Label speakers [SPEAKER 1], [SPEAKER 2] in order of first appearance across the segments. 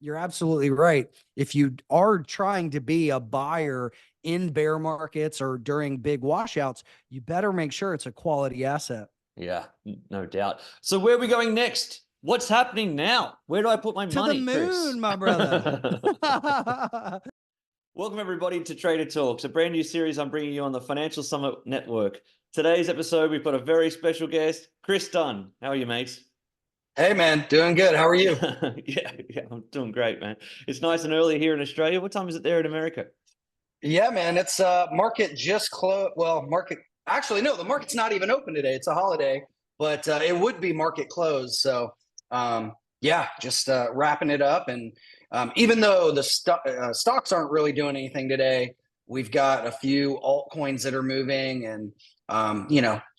[SPEAKER 1] You're absolutely right. If you are trying to be a buyer in bear markets or during big washouts, you better make sure it's a quality asset.
[SPEAKER 2] Yeah, no doubt. So where are we going next? What's happening now? Where do I put my
[SPEAKER 1] To the
[SPEAKER 2] money, Chris?
[SPEAKER 1] moon, my brother.
[SPEAKER 2] Welcome, everybody, to Trader Talks, a brand new series I'm bringing you on the Financial Summit Network. Today's episode, we've got a very special guest, Chris Dunn. How are you, mates?
[SPEAKER 3] Hey, man, doing good. How are you?
[SPEAKER 2] Yeah, I'm doing great, man. It's nice and early here in Australia. What time is it there in America?
[SPEAKER 3] Yeah, man, it's market just closed. Well, market actually no, the market's not even open today. It's a holiday, but it would be market closed. So yeah, just wrapping it up. And even though the stocks aren't really doing anything today, we've got a few altcoins that are moving, and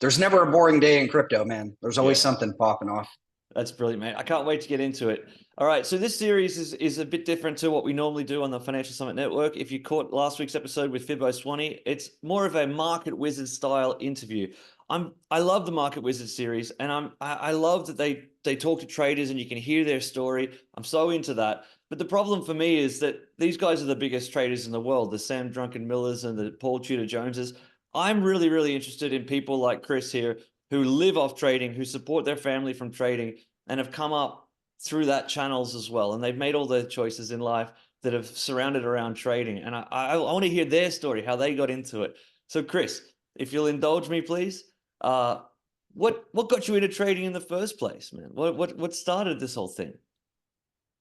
[SPEAKER 3] there's never a boring day in crypto, man. There's always something popping off.
[SPEAKER 2] That's brilliant, mate. I can't wait to get into it. All right, so this series is a bit different to what we normally do on the Financial Summit Network. If you caught last week's episode with Fibbo Swanee, it's more of a Market Wizard style interview. I love the Market Wizard series, and I love that they talk to traders and you can hear their story. I'm so into that. But the problem for me is that these guys are the biggest traders in the world, the Sam Drunken-Millers and the Paul Tudor Joneses. I'm really, really interested in people like Chris here who live off trading, who support their family from trading, and have come up through that channels as well. And they've made all their choices in life that have surrounded around trading. And I want to hear their story, how they got into it. So Chris, if you'll indulge me, please, what got you into trading in the first place, man? What started this whole thing?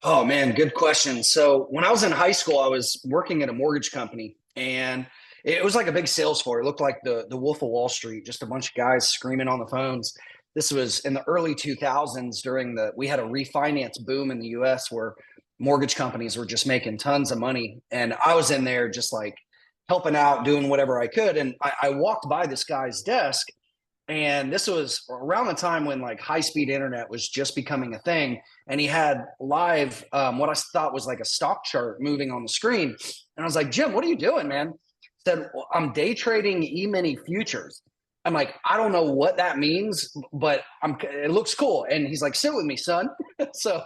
[SPEAKER 3] Oh man, good question. So when I was in high school, I was working at a mortgage company, and it was like a big sales floor. It looked like the Wolf of Wall Street, just a bunch of guys screaming on the phones. This was in the early 2000s we had a refinance boom in the US where mortgage companies were just making tons of money. And I was in there just like helping out, doing whatever I could. And I walked by this guy's desk, and this was around the time when like high-speed internet was just becoming a thing. And he had live what I thought was like a stock chart moving on the screen. And I was like, Jim, what are you doing, man? He said, well, I'm day trading E-mini futures. I'm like, I don't know what that means, but it looks cool. And he's like, sit with me, son. So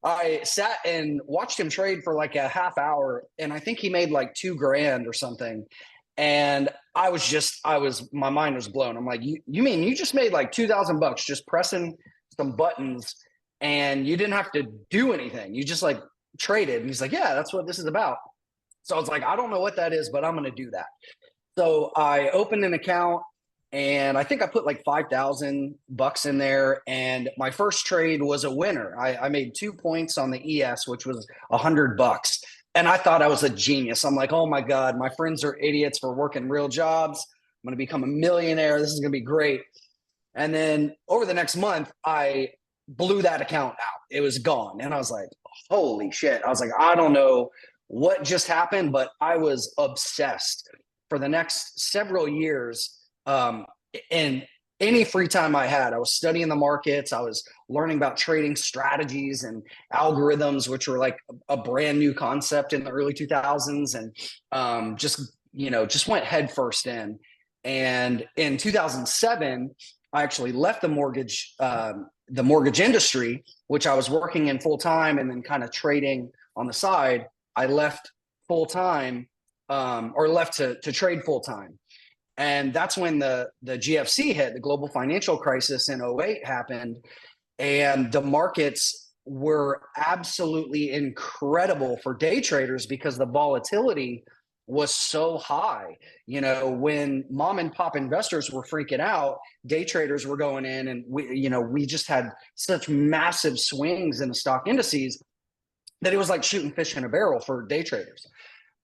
[SPEAKER 3] I sat and watched him trade for like a half hour. And I think he made like $2,000 or something. And my mind was blown. I'm like, you mean you just made like $2,000 just pressing some buttons and you didn't have to do anything? You just like traded. And he's like, yeah, that's what this is about. So I was like, I don't know what that is, but I'm going to do that. So I opened an account, and I think I put like $5,000 in there. And my first trade was a winner. I made 2 points on the ES, which was $100. And I thought I was a genius. I'm like, oh my God, my friends are idiots for working real jobs. I'm going to become a millionaire. This is going to be great. And then over the next month, I blew that account out. It was gone. And I was like, holy shit. I was like, I don't know what just happened, but I was obsessed for the next several years. And any free time I had, I was studying the markets. I was learning about trading strategies and algorithms, which were like a brand new concept in the early 2000s, and just went headfirst in. And in 2007, I actually left the mortgage industry, which I was working in full time and then kind of trading on the side. I left full time, or left to trade full time. And that's when the GFC hit, the global financial crisis in 2008 happened. And the markets were absolutely incredible for day traders because the volatility was so high. When mom and pop investors were freaking out, day traders were going in, and we just had such massive swings in the stock indices that it was like shooting fish in a barrel for day traders.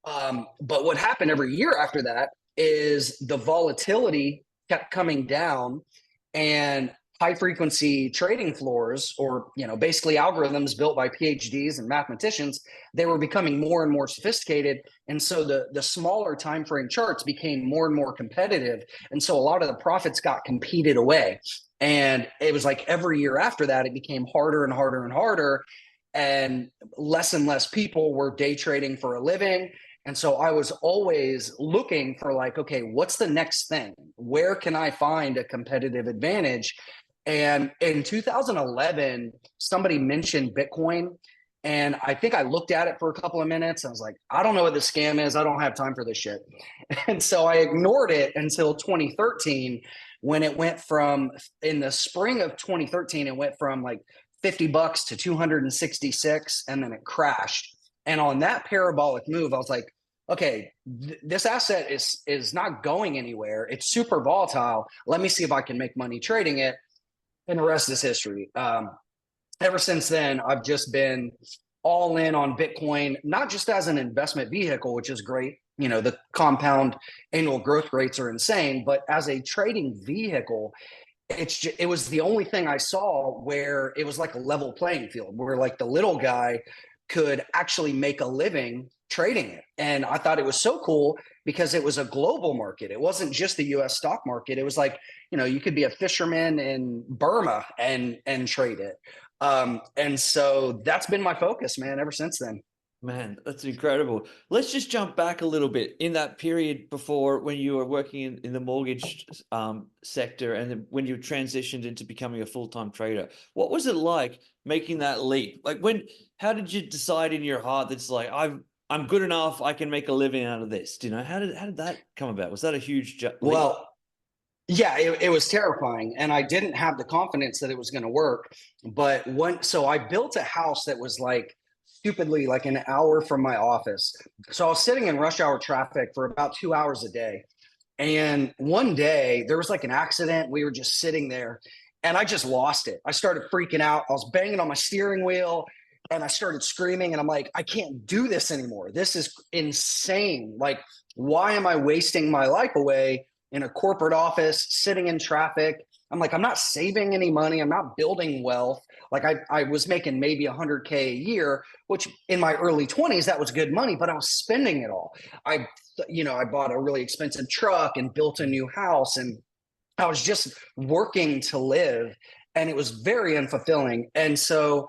[SPEAKER 3] But what happened every year after that is the volatility kept coming down, and high frequency trading floors, or basically algorithms built by PhDs and mathematicians, they were becoming more and more sophisticated. And so the smaller time frame charts became more and more competitive. And so a lot of the profits got competed away. And it was like every year after that, it became harder and harder and harder. And less people were day trading for a living. And so I was always looking for like, okay, what's the next thing? Where can I find a competitive advantage? And in 2011, somebody mentioned Bitcoin. And I think I looked at it for a couple of minutes. I was like, I don't know what this scam is. I don't have time for this shit. And so I ignored it until 2013, when it went from, in the spring of 2013, it went from like $50 to 266, and then it crashed. And on that parabolic move, I was like, okay, this asset is not going anywhere. It's super volatile. Let me see if I can make money trading it. And the rest is history. Ever since then, I've just been all in on Bitcoin, not just as an investment vehicle, which is great. You know, the compound annual growth rates are insane, but as a trading vehicle, it was the only thing I saw where it was like a level playing field, where like the little guy could actually make a living trading it. And I thought it was so cool because it was a global market. It wasn't just the US stock market. It was like, you know, you could be a fisherman in Burma and trade it. And so that's been my focus, man, ever since then.
[SPEAKER 2] Man, that's incredible. Let's just jump back a little bit in that period before, when you were working in the mortgage sector, and then when you transitioned into becoming a full-time trader. What was it like making that leap? Like, how did you decide in your heart that's like, I'm good enough, I can make a living out of this? Do you know, how did that come about? Was that a huge leap?
[SPEAKER 3] Well, yeah, it was terrifying. And I didn't have the confidence that it was going to work. But so I built a house that was like stupidly like an hour from my office. So I was sitting in rush hour traffic for about 2 hours a day. And one day there was like an accident. We were just sitting there and I just lost it. I started freaking out. I was banging on my steering wheel and I started screaming. And I'm like, I can't do this anymore. This is insane. Like, why am I wasting my life away in a corporate office, sitting in traffic? I'm like, I'm not saving any money. I'm not building wealth. Like I was making maybe 100K a year, which in my early 20s, that was good money, but I was spending it all. I bought a really expensive truck and built a new house, and I was just working to live, and it was very unfulfilling. And so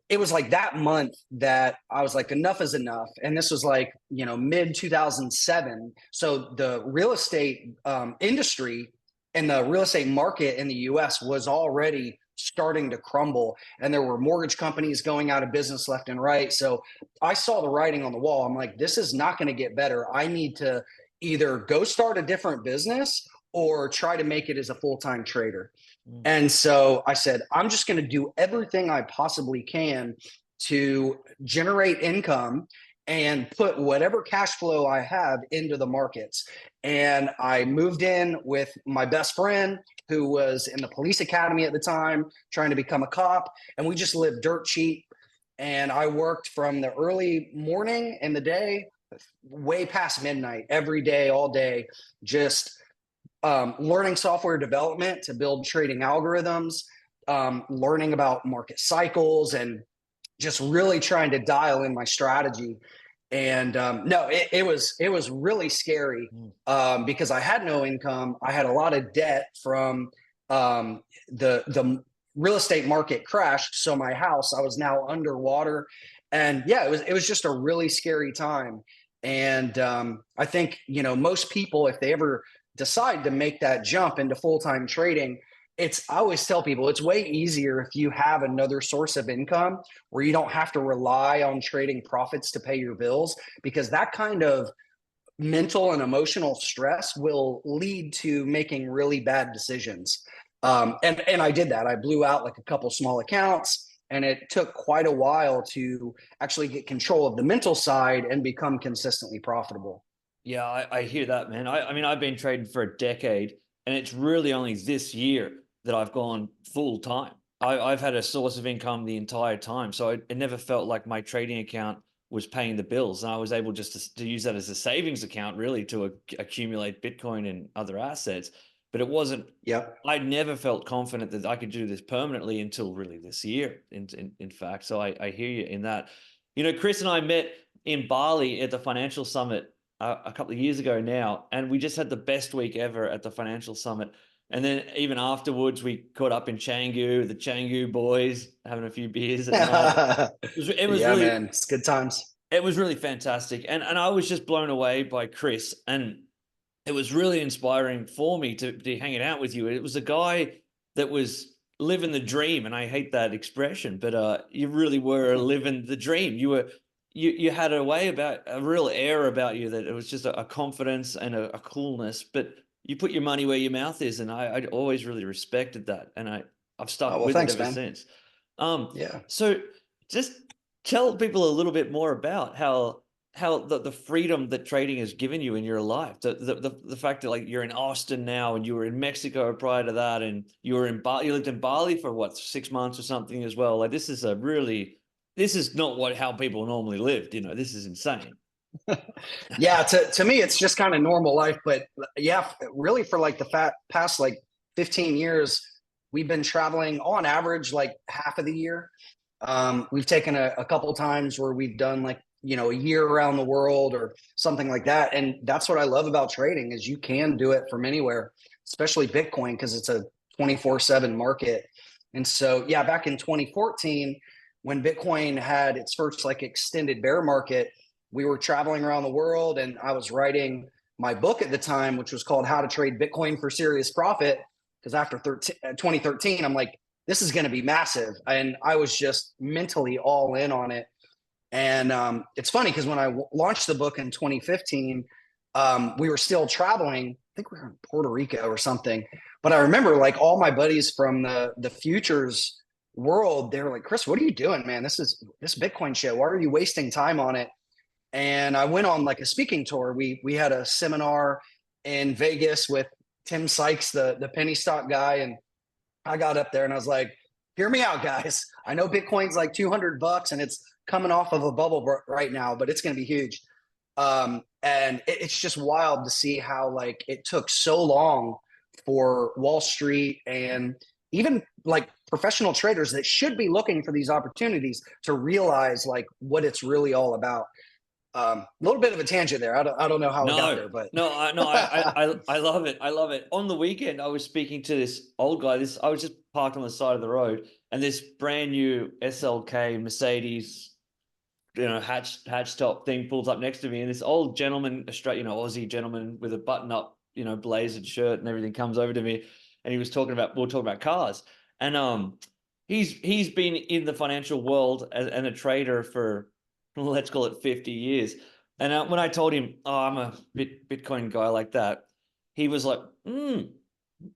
[SPEAKER 3] it was like that month that I was like, enough is enough. And this was like, mid 2007. So the real estate industry and the real estate market in the US was already starting to crumble. And there were mortgage companies going out of business left and right. So I saw the writing on the wall. I'm like, this is not going to get better. I need to either go start a different business or try to make it as a full-time trader. And so I said, I'm just going to do everything I possibly can to generate income and put whatever cash flow I have into the markets. And I moved in with my best friend, who was in the police academy at the time, trying to become a cop. And we just lived dirt cheap. And I worked from the early morning in the day, way past midnight, every day, all day, just learning software development to build trading algorithms, learning about market cycles, and just really trying to dial in my strategy. And no, it was really scary because I had no income. I had a lot of debt from the real estate market crashed. So my house, I was now underwater. And yeah, it was just a really scary time. And I think, most people, if they ever decide to make that jump into full-time trading, I always tell people it's way easier if you have another source of income where you don't have to rely on trading profits to pay your bills, because that kind of mental and emotional stress will lead to making really bad decisions. And I did that. I blew out like a couple small accounts, and it took quite a while to actually get control of the mental side and become consistently profitable.
[SPEAKER 2] Yeah, I hear that, man. I mean, I've been trading for a decade, and it's really only this year that I've gone full time. I've had a source of income the entire time. So it never felt like my trading account was paying the bills. And I was able just to use that as a savings account, really, to accumulate Bitcoin and other assets. But it wasn't, I never felt confident that I could do this permanently until really this year, in fact. So I hear you in that. Chris and I met in Bali at the Financial Summit a couple of years ago now, and we just had the best week ever at the Financial Summit. And then even afterwards, we caught up in Canggu, the Canggu boys, having a few beers at night. It was really,
[SPEAKER 3] man, it's good times.
[SPEAKER 2] It was really fantastic. And I was just blown away by Chris. And it was really inspiring for me to be hanging out with you. It was a guy that was living the dream, and I hate that expression, but you really were living the dream. You had a way about, a real air about you, that it was just a confidence and a coolness, but you put your money where your mouth is, and I always really respected that, and I've stuck
[SPEAKER 3] well,
[SPEAKER 2] with
[SPEAKER 3] thanks,
[SPEAKER 2] it ever
[SPEAKER 3] man.
[SPEAKER 2] since.
[SPEAKER 3] Yeah.
[SPEAKER 2] So just tell people a little bit more about how the freedom that trading has given you in your life, the fact that like you're in Austin now, and you were in Mexico prior to that, and you were in you lived in Bali for what, 6 months or something as well. Like this is not how people normally lived. This is insane.
[SPEAKER 3] Yeah, to me, it's just kind of normal life. But yeah, really for like the past like 15 years, we've been traveling on average like half of the year. We've taken a couple times where we've done like, a year around the world or something like that. And that's what I love about trading, is you can do it from anywhere, especially Bitcoin, because it's a 24/7 market. And so, yeah, back in 2014, when Bitcoin had its first like extended bear market, we were traveling around the world, and I was writing my book at the time, which was called How to Trade Bitcoin for Serious Profit. Because after 2013, I'm like, this is going to be massive. And I was just mentally all in on it. And it's funny because when I launched the book in 2015, we were still traveling. I think we were in Puerto Rico or something. But I remember like all my buddies from the futures world, they were like, Chris, what are you doing, man? This Bitcoin shit. Why are you wasting time on it? And I went on like a speaking tour. We had a seminar in Vegas with Tim Sykes, the penny stock guy. And I got up there and I was like, hear me out, guys. I know Bitcoin's like $200 and it's coming off of a bubble right now, but it's going to be huge. And it's just wild to see how like it took so long for Wall Street and even like professional traders that should be looking for these opportunities to realize like what it's really all about. A little bit of a tangent there. I don't know how I got there, but
[SPEAKER 2] I love it. I love it. On the weekend, I was speaking to this old guy. I was just parked on the side of the road, and this brand new SLK Mercedes, hatch top thing pulls up next to me, and this old gentleman, Aussie gentleman with a button up, blazered shirt and everything, comes over to me, and we were talking about cars, and he's been in the financial world and a trader for, let's call it 50 years. And when I told him, I'm a Bitcoin guy like that, he was like,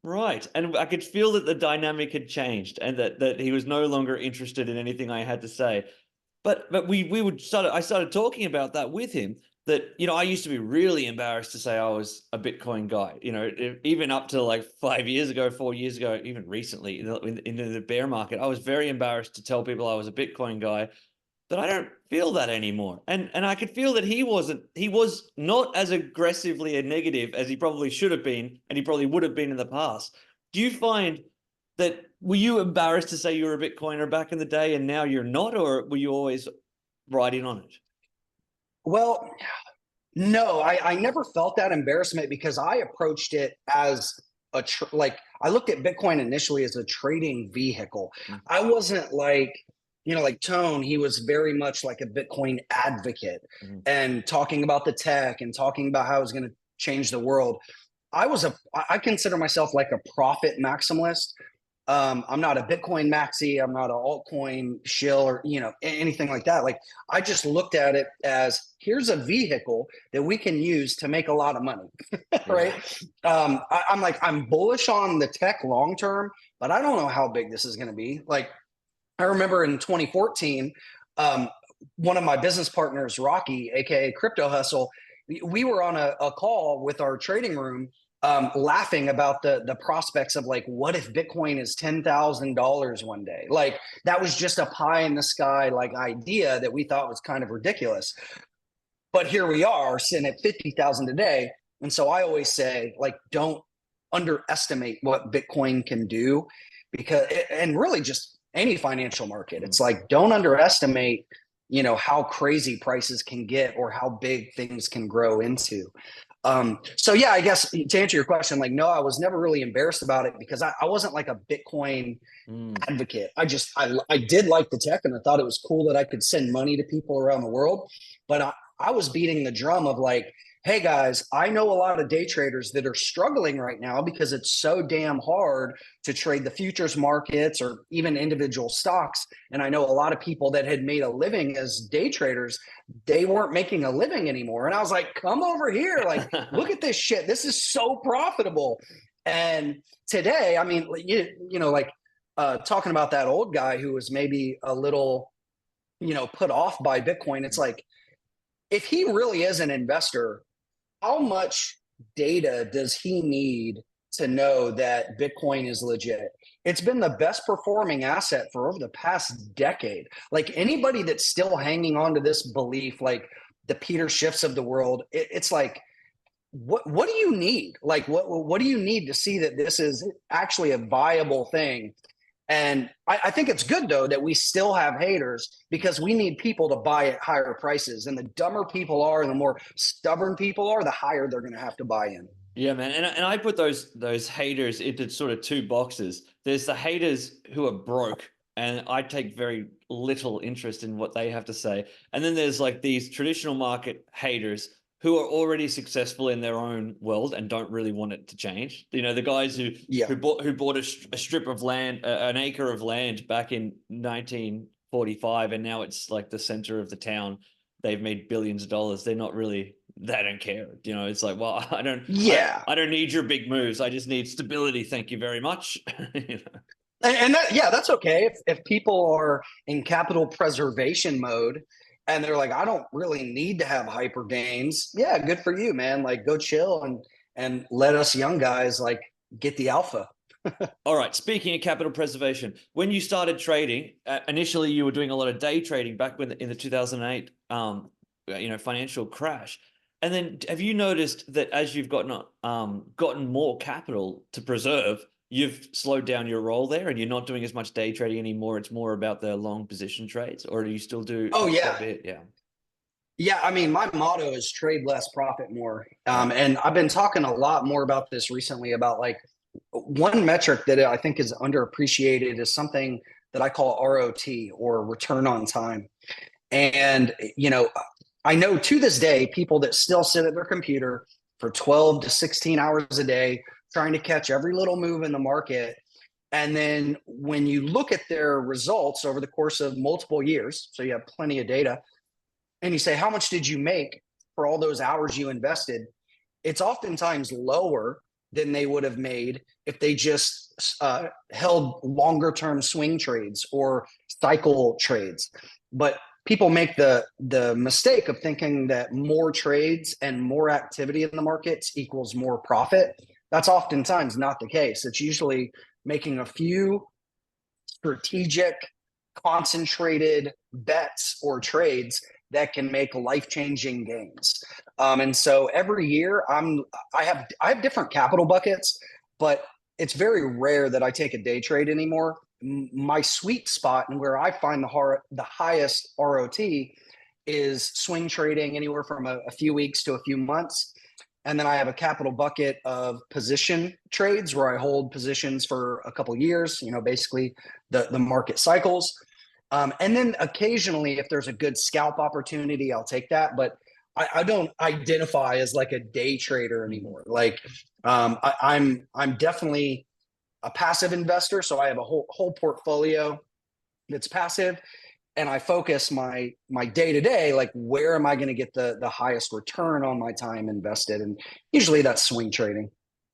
[SPEAKER 2] right. And I could feel that the dynamic had changed, and that he was no longer interested in anything I had to say. But I started talking about that with him, that, I used to be really embarrassed to say I was a Bitcoin guy, even up to like 5 years ago, 4 years ago, even recently in the bear market, I was very embarrassed to tell people I was a Bitcoin guy. But I don't feel that anymore. And I could feel that he was not as aggressively a negative as he probably should have been, and he probably would have been in the past. Do you find that, were you embarrassed to say you were a Bitcoiner back in the day and now you're not, or were you always right in on it?
[SPEAKER 3] well, no, I never felt that embarrassment because I approached it as I looked at Bitcoin initially as a trading vehicle. I wasn't like, like Tone, he was very much like a Bitcoin advocate and talking about the tech and talking about how it was going to change the world. I consider myself like a profit maximalist. I'm not a Bitcoin maxi. I'm not an altcoin shill or, anything like that. Like I just looked at it as, here's a vehicle that we can use to make a lot of money. Right. I'm bullish on the tech long-term, but I don't know how big this is going to be. Like I remember in 2014, one of my business partners, Rocky, AKA Crypto Hustle, we were on a call with our trading room, laughing about the prospects of like, what if Bitcoin is $10,000 one day? Like that was just a pie in the sky, like idea that we thought was kind of ridiculous. But here we are sitting at 50,000 a day. And so I always say, like, don't underestimate what Bitcoin can do, and really just any financial market. It's like, don't underestimate, how crazy prices can get or how big things can grow into. So yeah, I guess to answer your question, like, no, I was never really embarrassed about it because I wasn't like a Bitcoin advocate. I did like the tech, and I thought it was cool that I could send money to people around the world. But I was beating the drum of like, hey guys, I know a lot of day traders that are struggling right now because it's so damn hard to trade the futures markets or even individual stocks. And I know a lot of people that had made a living as day traders, they weren't making a living anymore. And I was like, come over here, like, look at this shit. This is so profitable. And today, I mean, you know, like talking about that old guy who was maybe a little, you know, put off by Bitcoin. It's like, if he really is an investor, how much data does he need to know that Bitcoin is legit? It's been the best performing asset for over the past decade. Like anybody that's still hanging on to this belief, like the Peter Schiffs of the world, it's like, what do you need? Like, what do you need to see that this is actually a viable thing? And I think it's good, though, that we still have haters because we need people to buy at higher prices. And the dumber people are, and the more stubborn people are, the higher they're going to have to buy in.
[SPEAKER 2] Yeah, man. And I put those haters into sort of two boxes. There's the haters who are broke, and I take very little interest in what they have to say. And then there's like these traditional market haters who are already successful in their own world and don't really want it to change. You know, the guys who bought a strip of land, an acre of land back in 1945, and now it's like the center of the town. They've made billions of dollars. They're not really, they don't care. You know, it's like, well, I don't need your big moves. I just need stability. Thank you very much. You know?
[SPEAKER 3] And that, yeah, that's okay. If people are in capital preservation mode and they're like, I don't really need to have hyper gains. Yeah, good for you, man. Like, go chill and let us young guys like get the alpha.
[SPEAKER 2] All right. Speaking of capital preservation, when you started trading, initially you were doing a lot of day trading back when in the 2008, financial crash. And then have you noticed that as you've gotten more capital to preserve, you've slowed down your role there and you're not doing as much day trading anymore? It's more about the long position trades, or do you still do?
[SPEAKER 3] Oh, yeah.
[SPEAKER 2] A bit? Yeah.
[SPEAKER 3] Yeah, I mean, my motto is trade less, profit more. And I've been talking a lot more about this recently about like one metric that I think is underappreciated is something that I call ROT, or return on time. And, you know, I know to this day, people that still sit at their computer for 12 to 16 hours a day, trying to catch every little move in the market. And then when you look at their results over the course of multiple years, so you have plenty of data, and you say, how much did you make for all those hours you invested? It's oftentimes lower than they would have made if they just held longer term swing trades or cycle trades. But people make the mistake of thinking that more trades and more activity in the markets equals more profit. That's oftentimes not the case. It's usually making a few strategic, concentrated bets or trades that can make life-changing gains. And so every year I have different capital buckets, but it's very rare that I take a day trade anymore. My sweet spot and where I find the highest ROT is swing trading anywhere from a few weeks to a few months. And then I have a capital bucket of position trades where I hold positions for a couple of years, you know, basically the market cycles. And then occasionally, if there's a good scalp opportunity, I'll take that. But I don't identify as like a day trader anymore. Like I'm definitely a passive investor. So I have a whole portfolio that's passive. And I focus my day-to-day, like where am I going to get the highest return on my time invested? And usually that's swing trading.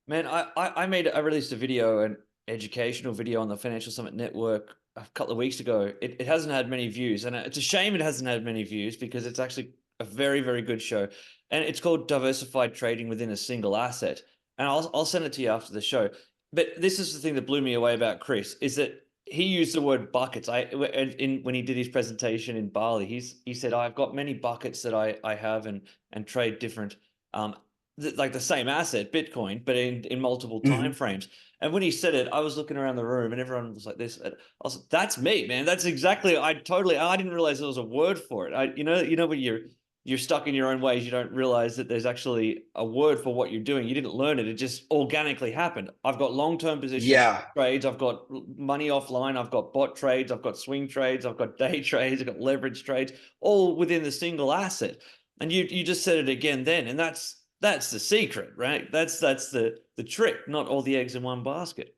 [SPEAKER 2] Man, I released a video, an educational video on the Financial Summit Network a couple of weeks ago. It hasn't had many views, and it's a shame it hasn't had many views because it's actually a very, very good show. And it's called Diversified Trading Within a Single Asset. And I'll send it to you after the show. But this is the thing that blew me away about Chris, is that he used the word buckets. When he did his presentation in Bali, he said, I've got many buckets that I have and trade different, like the same asset, Bitcoin, but in multiple time frames. And when he said it, I was looking around the room and everyone was like this. I was like, that's me, man. That's exactly, I didn't realize there was a word for it. You know, when you're stuck in your own ways, you don't realize that there's actually a word for what you're doing. You didn't learn it. It just organically happened. I've got long-term position trades. I've got money offline. I've got bot trades. I've got swing trades. I've got day trades. I've got leverage trades, all within the single asset. And you just said it again then. And that's That's the secret, right? That's the trick, not all the eggs in one basket.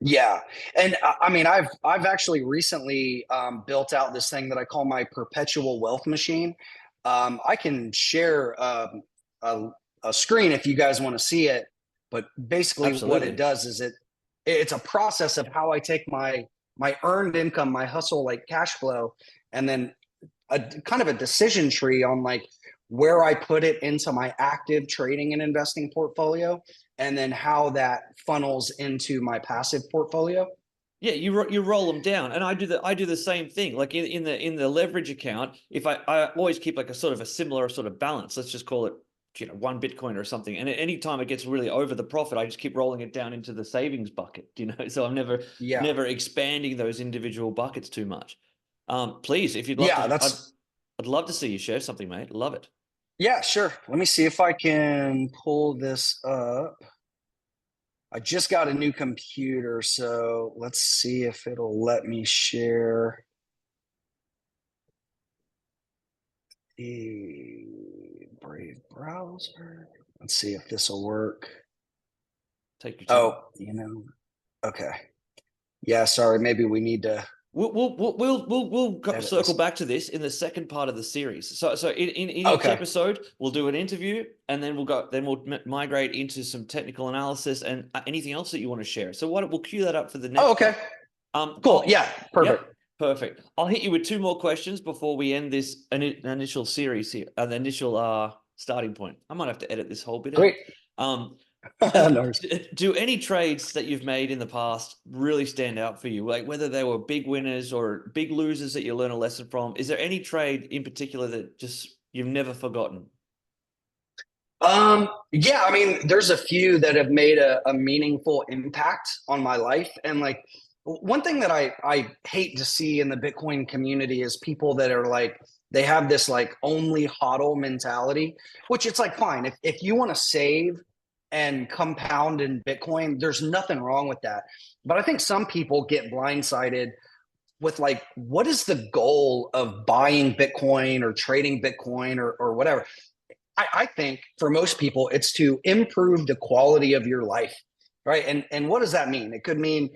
[SPEAKER 3] Yeah. And I mean, I've actually recently built out this thing that I call my perpetual wealth machine. I can share a, a screen if you guys want to see it, but basically what
[SPEAKER 2] Absolutely.
[SPEAKER 3] it does is it's a process of how I take my earned income, my hustle, like cash flow, and then a kind of a decision tree on like where I put it into my active trading and investing portfolio, and then how that funnels into my passive portfolio.
[SPEAKER 2] Yeah, you roll them down, and I do the same thing. Like in the leverage account, if I always keep like a sort of a similar sort of balance. Let's just call it, one Bitcoin or something. And any time it gets really over the profit, I just keep rolling it down into the savings bucket. So I'm
[SPEAKER 3] Yeah.
[SPEAKER 2] never expanding those individual buckets too much. Please, if you'd love
[SPEAKER 3] Yeah,
[SPEAKER 2] to, I'd love to see you share something, mate. Love it.
[SPEAKER 3] yeah, sure. Let me see if I can pull this up. I just got a new computer, so let's see if it'll let me share the Brave browser. Let's see if this will work.
[SPEAKER 2] Take your time.
[SPEAKER 3] Okay. Yeah, sorry. Maybe we need to.
[SPEAKER 2] We'll
[SPEAKER 3] Edit
[SPEAKER 2] circle
[SPEAKER 3] this.
[SPEAKER 2] back to this in the second part of the series. So in each
[SPEAKER 3] Okay.
[SPEAKER 2] episode, we'll do an interview, and then we'll migrate into some technical analysis and anything else that you want to share. So we'll cue that up for the next.
[SPEAKER 3] Oh, okay.
[SPEAKER 2] Part.
[SPEAKER 3] Cool. Yeah. Perfect.
[SPEAKER 2] Yep, perfect. I'll hit you with two more questions before we end this initial series here, the initial starting point. I might have to edit this whole bit
[SPEAKER 3] Great.
[SPEAKER 2] out.
[SPEAKER 3] Nice.
[SPEAKER 2] Do any trades that you've made in the past really stand out for you? Like whether they were big winners or big losers that you learn a lesson from? Is there any trade in particular that just you've never forgotten?
[SPEAKER 3] Yeah, I mean, there's a few that have made a meaningful impact on my life. And like one thing that I hate to see in the Bitcoin community is people that are like, they have this like only hodl mentality, which it's like, fine. If you want to save and compound in Bitcoin, there's nothing wrong with that. But I think some people get blindsided with like, what is the goal of buying Bitcoin or trading Bitcoin or whatever? I think for most people, it's to improve the quality of your life, right? And what does that mean? It could mean,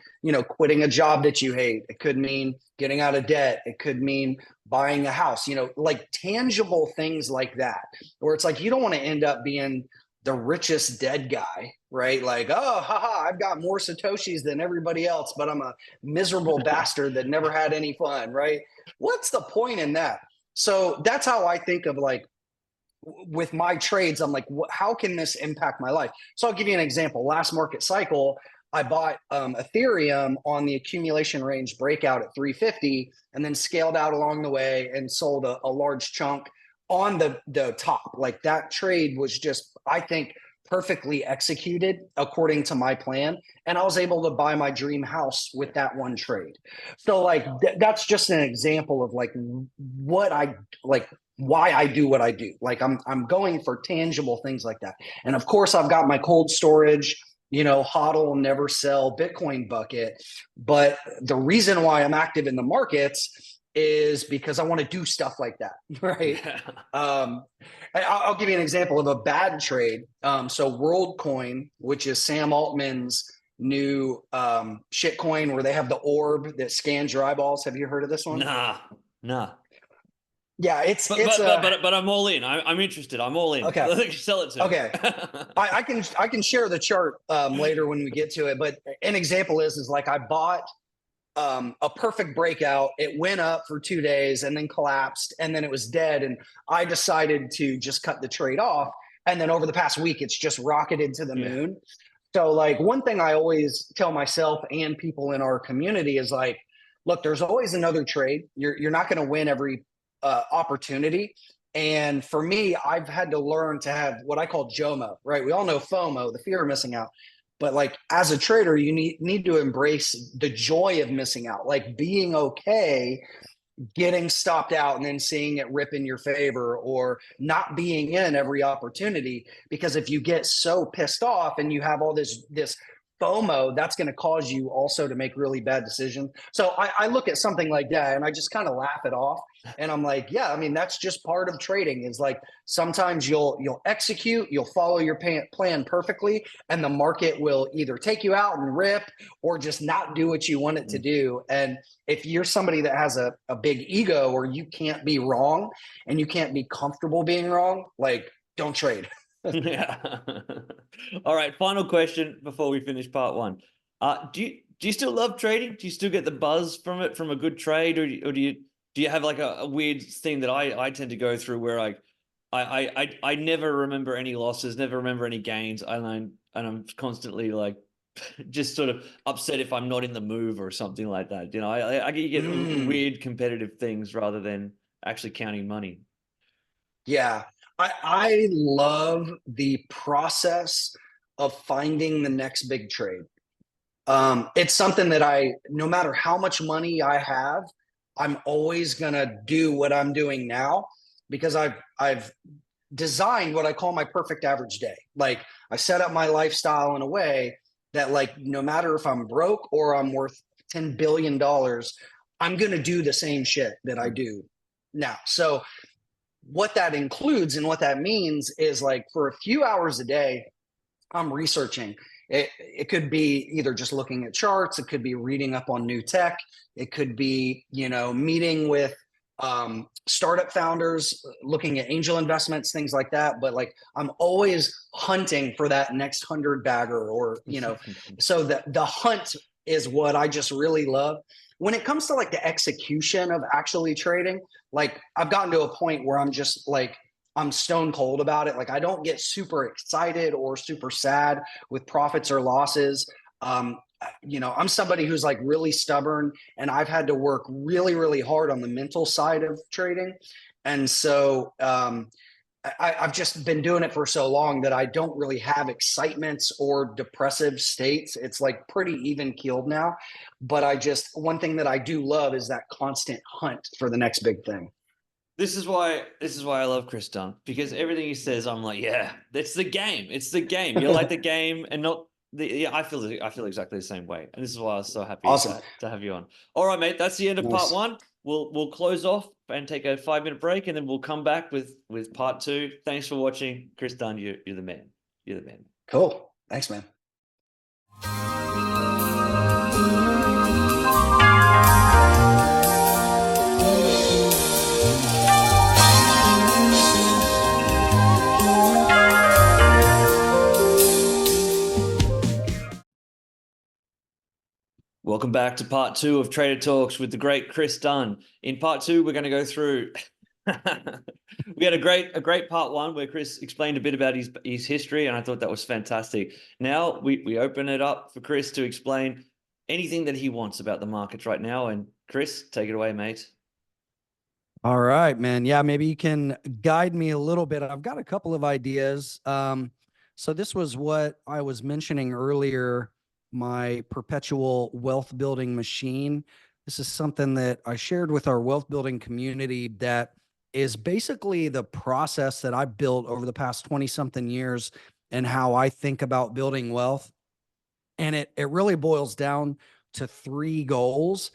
[SPEAKER 3] quitting a job that you hate. It could mean getting out of debt. It could mean buying a house, like tangible things like that, where it's like, you don't want to end up being the richest dead guy, right? Like, oh, haha, I've got more Satoshis than everybody else, but I'm a miserable bastard that never had any fun, right? What's the point in that? So that's how I think of like, with my trades, I'm like, how can this impact my life? So I'll give you an example. Last market cycle, I bought Ethereum on the accumulation range breakout at 350 and then scaled out along the way and sold a large chunk on the top. Like that trade was just, I think, perfectly executed according to my plan. And I was able to buy my dream house with that one trade. So like, that's just an example of like what I like, why I do what I do. Like I'm going for tangible things like that. And of course I've got my cold storage, hodl, never sell Bitcoin bucket. But the reason why I'm active in the markets is because I want to do stuff like that. Right. I'll give you an example of a bad trade. So WorldCoin, which is Sam Altman's new shitcoin where they have the orb that scans your eyeballs. Have you heard of this one?
[SPEAKER 2] Nah.
[SPEAKER 3] Yeah,
[SPEAKER 2] but I'm all in. I'm interested. I'm all in.
[SPEAKER 3] Okay.
[SPEAKER 2] Sell it to me.
[SPEAKER 3] Okay. I can share the chart later when we get to it. But an example is like I bought a perfect breakout. It went up for 2 days and then collapsed and then it was dead. And I decided to just cut the trade off. And then over the past week, it's just rocketed to the moon. So like one thing I always tell myself and people in our community is like, look, there's always another trade. You're not going to win every opportunity. And for me, I've had to learn to have what I call JOMO, right? We all know FOMO, the fear of missing out. But like as a trader, you need to embrace the joy of missing out, like being okay getting stopped out and then seeing it rip in your favor or not being in every opportunity. Because if you get so pissed off and you have all this FOMO, that's going to cause you also to make really bad decisions. So I look at something like that and I just kind of laugh it off. And I'm like, yeah, I mean, that's just part of trading, is like sometimes you'll execute, you'll follow your plan perfectly, and the market will either take you out and rip or just not do what you want it to do. And if you're somebody that has a big ego, or you can't be wrong and you can't be comfortable being wrong, like, don't trade.
[SPEAKER 2] Yeah. All right. Final question before we finish part one. Do you still love trading? Do you still get the buzz from it, from a good trade, or do you have like a weird thing that I tend to go through where I never remember any losses, never remember any gains, and I'm constantly like just sort of upset if I'm not in the move or something like that. You know, I get weird competitive things rather than actually counting money.
[SPEAKER 3] Yeah. I love the process of finding the next big trade. It's something that no matter how much money I have, I'm always gonna do what I'm doing now, because I've designed what I call my perfect average day. Like, I set up my lifestyle in a way that, like, no matter if I'm broke or I'm worth $10 billion, I'm gonna do the same shit that I do now. So what that includes and what that means is, like, for a few hours a day, I'm researching. It could be either just looking at charts. It could be reading up on new tech. It could be, meeting with startup founders, looking at angel investments, things like that. But, like, I'm always hunting for that next 100 bagger, or, so the hunt is what I just really love. When it comes to, like, the execution of actually trading, like, I've gotten to a point where I'm just like, I'm stone cold about it. Like, I don't get super excited or super sad with profits or losses. I'm somebody who's, like, really stubborn, and I've had to work really, really hard on the mental side of trading. And so I've just been doing it for so long that I don't really have excitements or depressive states. It's, like, pretty even keeled now. But one thing that I do love is that constant hunt for the next big thing.
[SPEAKER 2] This is why I love Chris Dunn, because everything he says, I'm like, yeah, it's the game. It's the game. You like the game and not the. Yeah, I feel exactly the same way, and this is why I was so happy
[SPEAKER 3] Awesome.
[SPEAKER 2] to have you on. All right, mate. That's the end of part
[SPEAKER 3] Nice.
[SPEAKER 2] one. We'll close off and take a 5-minute break, and then we'll come back with part two. Thanks for watching, Chris Dunn. You're the man. You're the man.
[SPEAKER 3] Cool. Thanks, man.
[SPEAKER 2] Welcome back to part two of Trader Talks with the great Chris Dunn. In part two, we're going to go through. We had a great part one where Chris explained a bit about his history, and I thought that was fantastic. Now we open it up for Chris to explain anything that he wants about the markets right now. And Chris, take it away, mate.
[SPEAKER 1] All right, man. Yeah, maybe you can guide me a little bit. I've got a couple of ideas. So this was what I was mentioning earlier, my perpetual wealth building machine. This is something that I shared with our wealth building community that is basically the process that I built over the past 20 something years and how I think about building wealth. And it really boils down to 3 goals.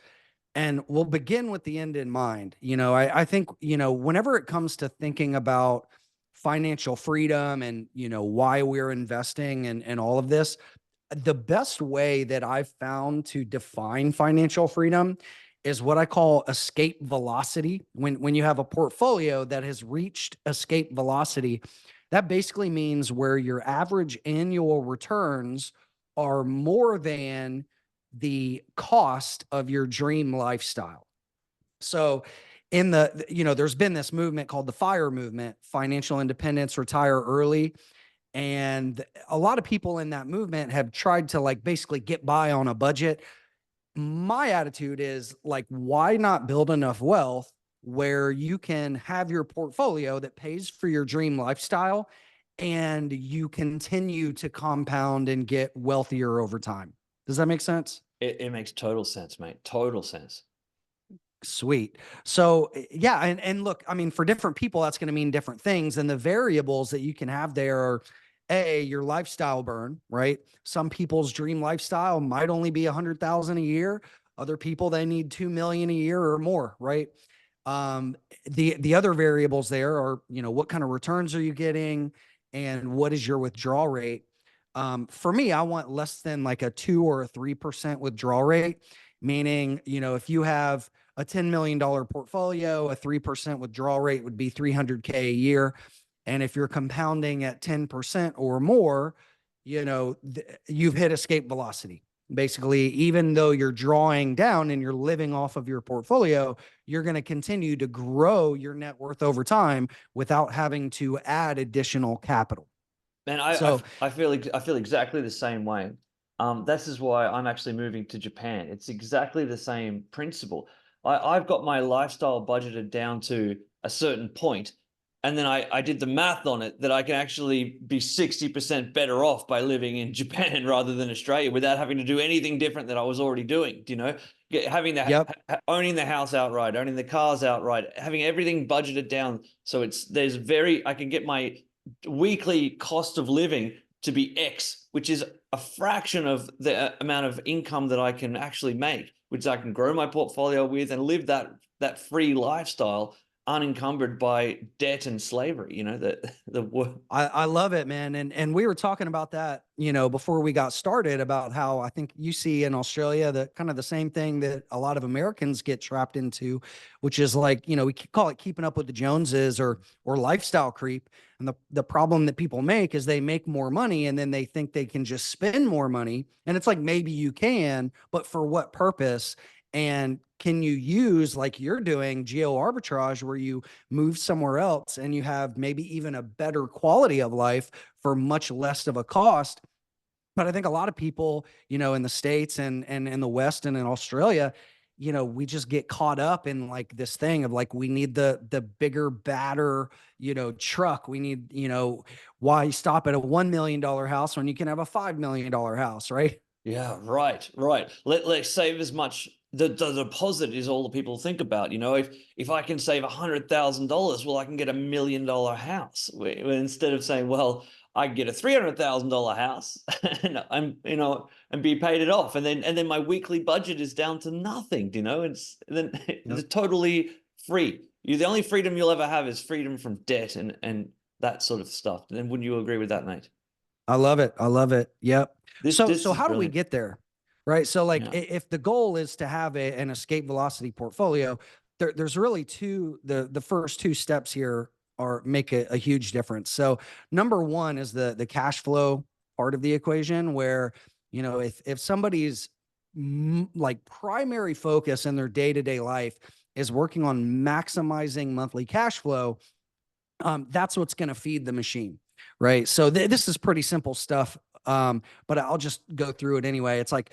[SPEAKER 1] And we'll begin with the end in mind. I think, whenever it comes to thinking about financial freedom and, why we're investing and all of this, the best way that I've found to define financial freedom is what I call escape velocity. When you have a portfolio that has reached escape velocity, that basically means where your average annual returns are more than the cost of your dream lifestyle. So there's been this movement called the FIRE movement, financial independence, retire early. And a lot of people in that movement have tried to, like, basically get by on a budget. My attitude is, like, why not build enough wealth where you can have your portfolio that pays for your dream lifestyle and you continue to compound and get wealthier over time? Does that make sense?
[SPEAKER 2] It makes total sense, mate. Total sense.
[SPEAKER 1] Sweet. So yeah, and look, I mean, for different people, that's going to mean different things. And the variables that you can have there are your lifestyle burn, right? Some people's dream lifestyle might only be 100,000 a year. Other people, they need 2 million a year or more, right? The other variables there are, what kind of returns are you getting and what is your withdrawal rate? For me, I want less than like a 2 or a 3% withdrawal rate, meaning, if you have a $10 million portfolio, a 3% withdrawal rate would be 300K a year. And if you're compounding at 10% or more, you've hit escape velocity. Basically, even though you're drawing down and you're living off of your portfolio, you're going to continue to grow your net worth over time without having to add additional capital.
[SPEAKER 2] Man,
[SPEAKER 1] So
[SPEAKER 2] I feel exactly the same way. This is why I'm actually moving to Japan. It's exactly the same principle. I've got my lifestyle budgeted down to a certain point, and then I did the math on it that I can actually be 60% better off by living in Japan rather than Australia without having to do anything different that I was already doing. Do you know? Having
[SPEAKER 1] yep.
[SPEAKER 2] owning the house outright, owning the cars outright, having everything budgeted down. So I can get my weekly cost of living to be X, which is a fraction of the amount of income that I can actually make, which I can grow my portfolio with and live that free lifestyle unencumbered by debt and slavery.
[SPEAKER 1] I love it, man. And we were talking about that, before we got started, about how I think you see in Australia that kind of the same thing that a lot of Americans get trapped into, which is like, we call it keeping up with the Joneses or lifestyle creep. And the problem that people make is they make more money and then they think they can just spend more money. And it's like, maybe you can, but for what purpose? And can you use, like you're doing, geo arbitrage, where you move somewhere else and you have maybe even a better quality of life for much less of a cost? But I think a lot of people, in the States and in the West and in Australia, we just get caught up in like this thing of like, we need the bigger, badder, truck. We need, why stop at a $1 million house when you can have a $5 million house, right?
[SPEAKER 2] Yeah, right. Let's save as much. The deposit is all the people think about. If I can save $100,000, well, I can get $1 million house. Instead of saying, well, I can get a $300,000 house and be paid it off, and then my weekly budget is down to nothing. It's totally free. The only freedom you'll ever have is freedom from debt and that sort of stuff. And then wouldn't you agree with that, Nate?
[SPEAKER 1] I love it. I love it. Yep.
[SPEAKER 2] This
[SPEAKER 1] So
[SPEAKER 2] is
[SPEAKER 1] how do we
[SPEAKER 2] brilliant.
[SPEAKER 1] get there? Right. So like,
[SPEAKER 2] Yeah.
[SPEAKER 1] if the goal is to have an escape velocity portfolio, there's really the first two steps here make a huge difference. So number one is the cash flow part of the equation, where, if somebody's like primary focus in their day-to-day life is working on maximizing monthly cash flow, that's what's going to feed the machine. Right. So this is pretty simple stuff. But I'll just go through it anyway. It's like,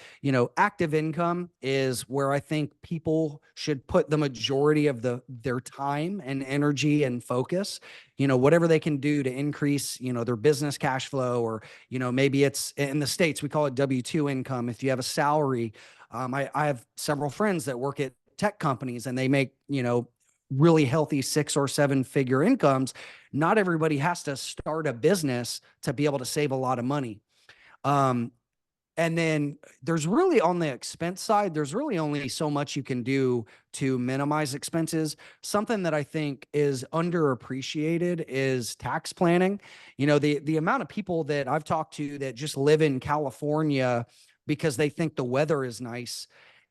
[SPEAKER 1] active income is where I think people should put the majority of their time and energy and focus, whatever they can do to increase, their business cash flow, or, maybe it's in the States, we call it W-2 income. If you have a salary, I have several friends that work at tech companies and they make, really healthy 6 or 7 figure incomes. Not everybody has to start a business to be able to save a lot of money. And then there's really, on the expense side, there's really only so much you can do to minimize expenses. Something that I think is underappreciated is tax planning. The amount of people that I've talked to that just live in California because they think the weather is nice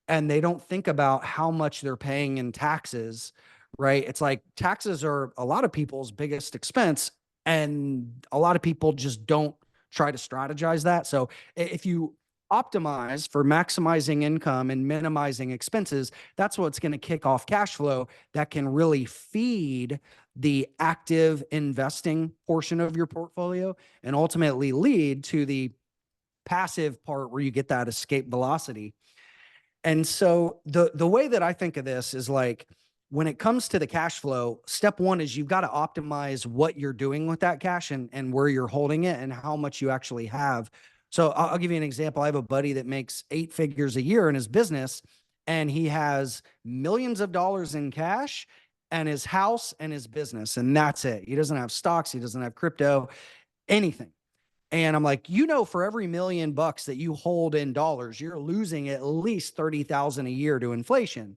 [SPEAKER 1] and they don't think about how much they're paying in taxes, right? It's like taxes are a lot of people's biggest expense, and a lot of people just don't try to strategize that. So if you optimize for maximizing income and minimizing expenses, that's what's going to kick off cash flow that can really feed the active investing portion of your portfolio and ultimately lead to the passive part where you get that escape velocity. And so the way that I think of this is like, when it comes to the cash flow, step one is you've got to optimize what you're doing with that cash and where you're holding it and how much you actually have. So I'll give you an example. I have a buddy that makes 8 figures a year in his business, and he has millions of dollars in cash and his house and his business, and that's it. He doesn't have stocks. He doesn't have crypto, anything. And I'm like, you know, for every $1,000,000 that you hold in dollars, you're losing at least 30,000 a year to inflation.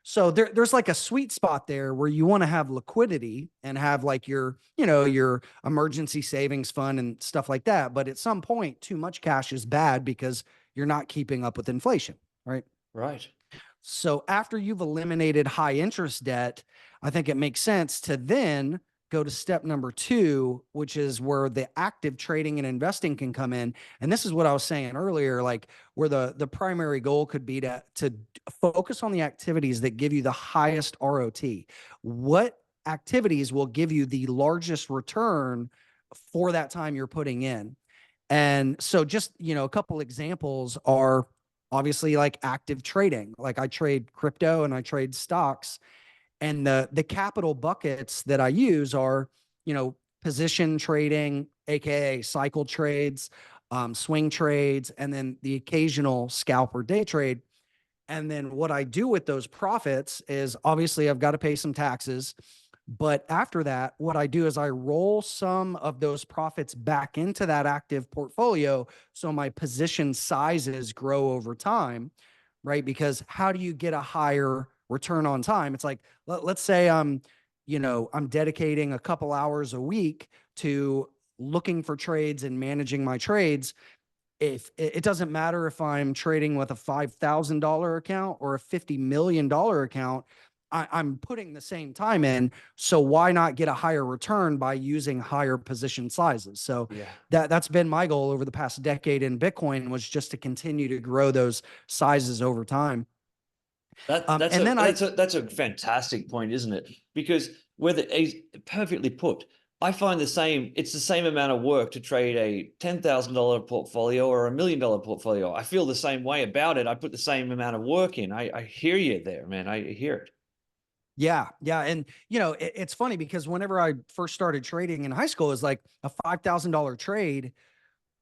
[SPEAKER 1] So there's like a sweet spot there where you want to have liquidity and have like your, you know, your emergency savings fund and stuff like that. But at some point, too much cash is bad because you're not keeping up with inflation, right?
[SPEAKER 2] Right.
[SPEAKER 1] So after you've eliminated high interest debt, I think it makes sense to then go to step number 2, which is where the active trading and investing can come in. And this is what I was saying earlier, like where the primary goal could be to focus on the activities that give you the highest ROT. What activities will give you the largest return for that time you're putting in? And so just, you know, a couple examples are obviously like active trading. Like I trade crypto and I trade stocks, and the capital buckets that I use are, you know, position trading, aka cycle trades, swing trades, and then the occasional scalp or day trade. And then what I do with those profits is obviously I've got to pay some taxes. But after that, what I do is I roll some of those profits back into that active portfolio. So my position sizes grow over time, right? Because how do you get a higher return on time? It's like, let's say you know, I'm dedicating a couple hours a week to looking for trades and managing my trades. If it doesn't matter if I'm trading with a $5,000 account or a $50 million account, I'm putting the same time in. So why not get a higher return by using higher position sizes? So
[SPEAKER 2] Yeah.
[SPEAKER 1] that's been my goal over the past decade in Bitcoin, was just to continue to grow those sizes over time. And then
[SPEAKER 2] That's a fantastic point, isn't it? Because whether perfectly put, I find it's the same amount of work to trade a $10,000 portfolio or $1,000,000 portfolio. I feel the same way about it. I put the same amount of work in. I hear you there, man. I hear it.
[SPEAKER 1] Yeah, yeah, and you know, it's funny because whenever I first started trading in high school, it was like a $5,000 trade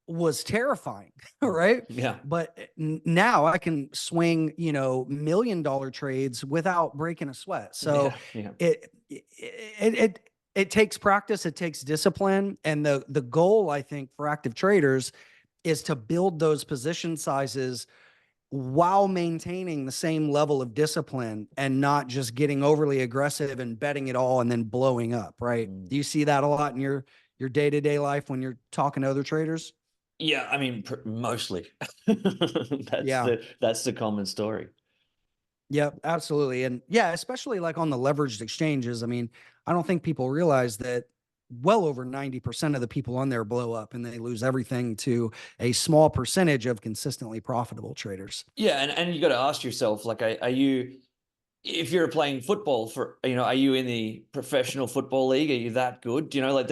[SPEAKER 1] was terrifying, right?
[SPEAKER 2] Yeah.
[SPEAKER 1] But now I can swing, you know, $1,000,000 trades without breaking a sweat. So
[SPEAKER 2] Yeah. Yeah.
[SPEAKER 1] it takes practice, it takes discipline, and the goal I think for active traders is to build those position sizes while maintaining the same level of discipline and not just getting overly aggressive and betting it all and then blowing up, right?
[SPEAKER 2] Mm.
[SPEAKER 1] Do you see that a lot in your day-to-day life when you're talking to other traders?
[SPEAKER 2] Yeah, I mean, mostly.
[SPEAKER 1] Yeah.
[SPEAKER 2] That's the common story.
[SPEAKER 1] Yep, absolutely. And yeah, especially like on the leveraged exchanges. I mean, I don't think people realize that well over 90% of the people on there blow up and they lose everything to a small percentage of consistently profitable traders.
[SPEAKER 2] Yeah, and you got to ask yourself, like, are you, if you're playing football for, you know, are you in the professional football league? Are you that good? Do you know, like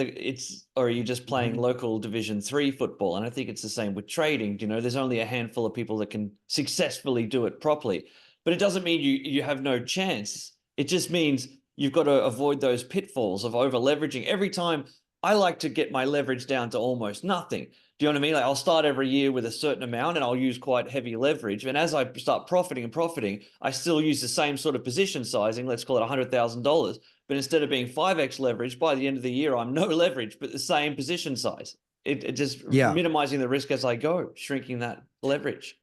[SPEAKER 2] or are you just playing
[SPEAKER 1] Mhm.
[SPEAKER 2] local Division 3 football? And I think it's the same with trading. You know, there's only a handful of people that can successfully do it properly, but it doesn't mean you have no chance. It just means you've got to avoid those pitfalls of over leveraging. Every time I like to get my leverage down to almost nothing. Do you know what I mean? Like I'll start every year with a certain amount and I'll use quite heavy leverage. And as I start profiting and profiting, I still use the same sort of position sizing. Let's call it $100,000. But instead of being 5x leverage, by the end of the year, I'm no leverage, but the same position size. It just
[SPEAKER 1] Yeah.
[SPEAKER 2] minimizing the risk as I go, shrinking that leverage.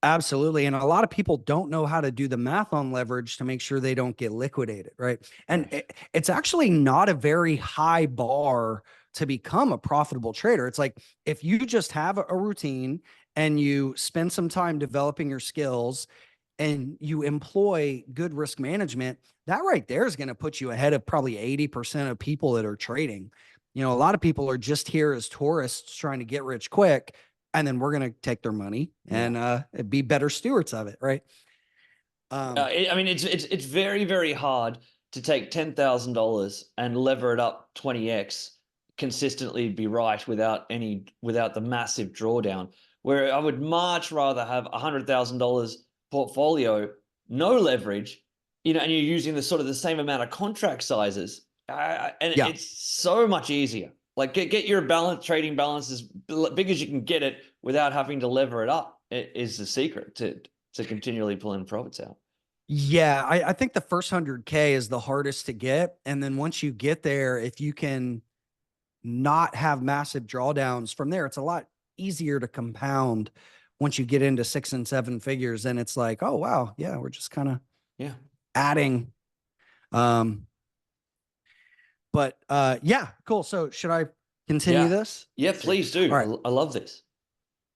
[SPEAKER 1] Absolutely. And a lot of people don't know how to do the math on leverage to make sure they don't get liquidated. Right. And
[SPEAKER 2] Right.
[SPEAKER 1] it's actually not a very high bar to become a profitable trader. It's like if you just have a routine and you spend some time developing your skills and you employ good risk management, that right there is going to put you ahead of probably 80% of people that are trading. You know, a lot of people are just here as tourists trying to get rich quick, and then we're going to take their money
[SPEAKER 2] Yeah.
[SPEAKER 1] and be better stewards of it, right?
[SPEAKER 2] I mean, it's very, very hard to take $10,000 and lever it up 20x consistently be right without the massive drawdown. Where I would much rather have $100,000 portfolio, no leverage, you know, and you're using the sort of the same amount of contract sizes, and
[SPEAKER 1] Yeah.
[SPEAKER 2] it's so much easier. Like get your trading balance as big as you can get it without having to lever it up. It is the secret to continually pulling profits out.
[SPEAKER 1] Yeah, I think the first 100K is the hardest to get. And then once you get there, if you can not have massive drawdowns from there. It's a lot easier to compound once you get into 6 and 7 figures. And it's like, oh, wow. Yeah. We're just kind of adding. Yeah, cool. So should I continue this?
[SPEAKER 2] Yeah, please do.
[SPEAKER 1] All right.
[SPEAKER 2] I love this.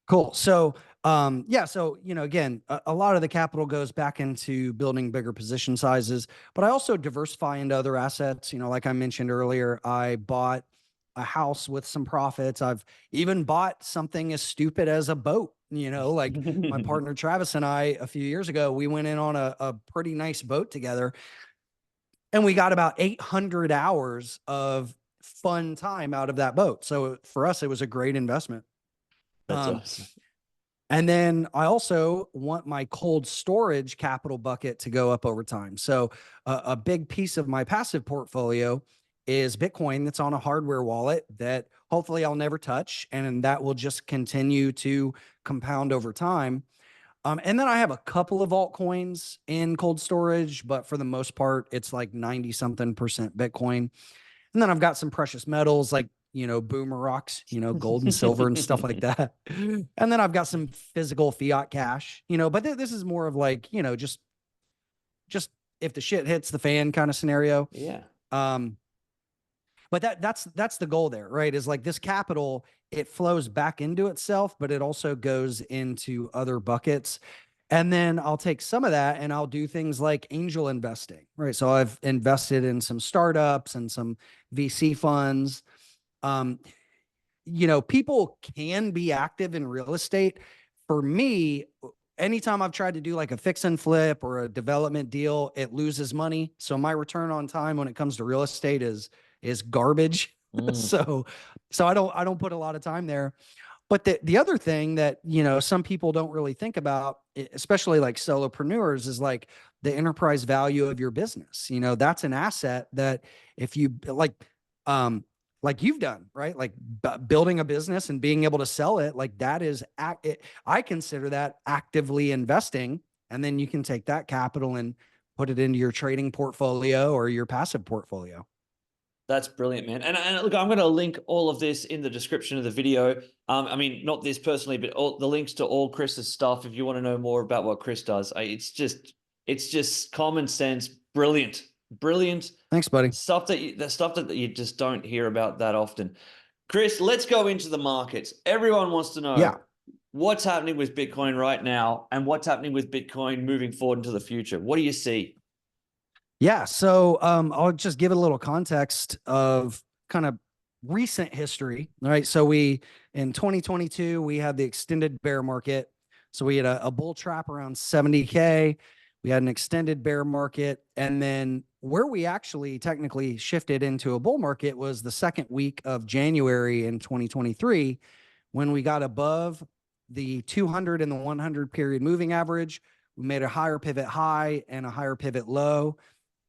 [SPEAKER 1] Cool. So, yeah, so, again, a lot of the capital goes back into building bigger position sizes, but I also diversify into other assets. Like I mentioned earlier, I bought a house with some profits. I've even bought something as stupid as a boat, like my partner Travis and I, a few years ago, we went in on a pretty nice boat together, and we got about 800 hours of fun time out of that boat. So for us, it was a great investment.
[SPEAKER 2] That's awesome.
[SPEAKER 1] And then I also want my cold storage capital bucket to go up over time. So a big piece of my passive portfolio is Bitcoin that's on a hardware wallet that hopefully I'll never touch. And that will just continue to compound over time. And then I have a couple of altcoins in cold storage, but for the most part, it's like 90 something percent Bitcoin. And then I've got some precious metals like, boomer rocks, gold and silver and stuff like that. And then I've got some physical fiat cash, but this is more of like, just if the shit hits the fan kind of scenario.
[SPEAKER 2] Yeah.
[SPEAKER 1] But that's the goal there, right? Is like this capital, it flows back into itself, but it also goes into other buckets. And then I'll take some of that and I'll do things like angel investing, right? So I've invested in some startups and some VC funds. People can be active in real estate. For me, anytime I've tried to do like a fix and flip or a development deal, it loses money. So my return on time when it comes to real estate is garbage. So I don't put a lot of time there. But the other thing that, some people don't really think about, especially like solopreneurs, is like the enterprise value of your business. That's an asset that if you like you've done, right? Like building a business and being able to sell it, like that is, I consider that actively investing. And then you can take that capital and put it into your trading portfolio or your passive portfolio.
[SPEAKER 2] That's brilliant, man. And look, I'm going to link all of this in the description of the video. I mean, not this personally, but all the links to all Chris's stuff. If you want to know more about what Chris does, it's just common sense. Brilliant.
[SPEAKER 1] Thanks, buddy.
[SPEAKER 2] The stuff that you just don't hear about that often. Chris, let's go into the markets. Everyone wants to know what's happening with Bitcoin right now and what's happening with Bitcoin moving forward into the future. What do you see?
[SPEAKER 1] Yeah. So I'll just give it a little context of kind of recent history. All right. So in 2022, we had the extended bear market. So we had a bull trap around 70K. We had an extended bear market. And then where we actually technically shifted into a bull market was the second week of January in 2023, when we got above the 200 and the 100 period moving average. We made a higher pivot high and a higher pivot low.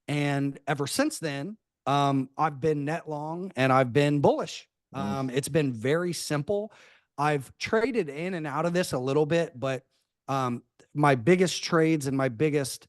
[SPEAKER 1] And ever since then, I've been net long and I've been bullish. It's been very simple. I've traded in and out of this a little bit, but my biggest trades and my biggest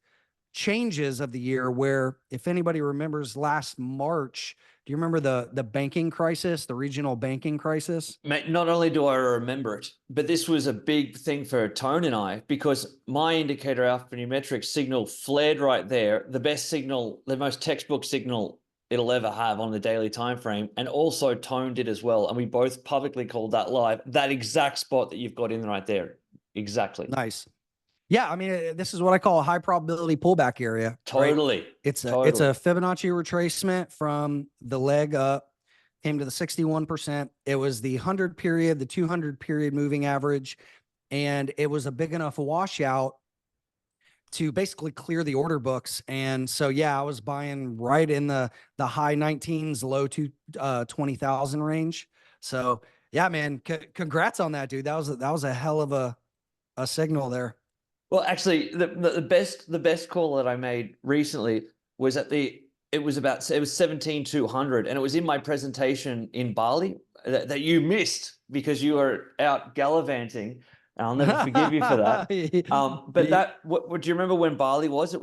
[SPEAKER 1] changes of the year, where if anybody remembers last March, do you remember the banking crisis, the regional banking crisis?
[SPEAKER 2] Mate, not only do I remember it, but this was a big thing for Tone and I, because my indicator alphanumeric signal flared right there, the best signal, the most textbook signal it'll ever have on the daily time frame, and also Tone did as well. And we both publicly called that live, that exact spot that you've got in right there. Exactly.
[SPEAKER 1] Nice. Yeah, I mean, this is what I call a high probability pullback area.
[SPEAKER 2] Totally.
[SPEAKER 1] Right? It's a Fibonacci retracement from the leg up, came to the 61%. It was the 100 period, the 200 period moving average, and it was a big enough washout to basically clear the order books. And so, yeah, I was buying right in the high 19s, low to 20,000 range. So, yeah, man, congrats on that, dude. That was a hell of a signal there.
[SPEAKER 2] Well, actually, the best call that I made recently was it was 17,200, and it was in my presentation in Bali that you missed because you were out gallivanting. And I'll never forgive you for that. But what do you remember when Bali was? It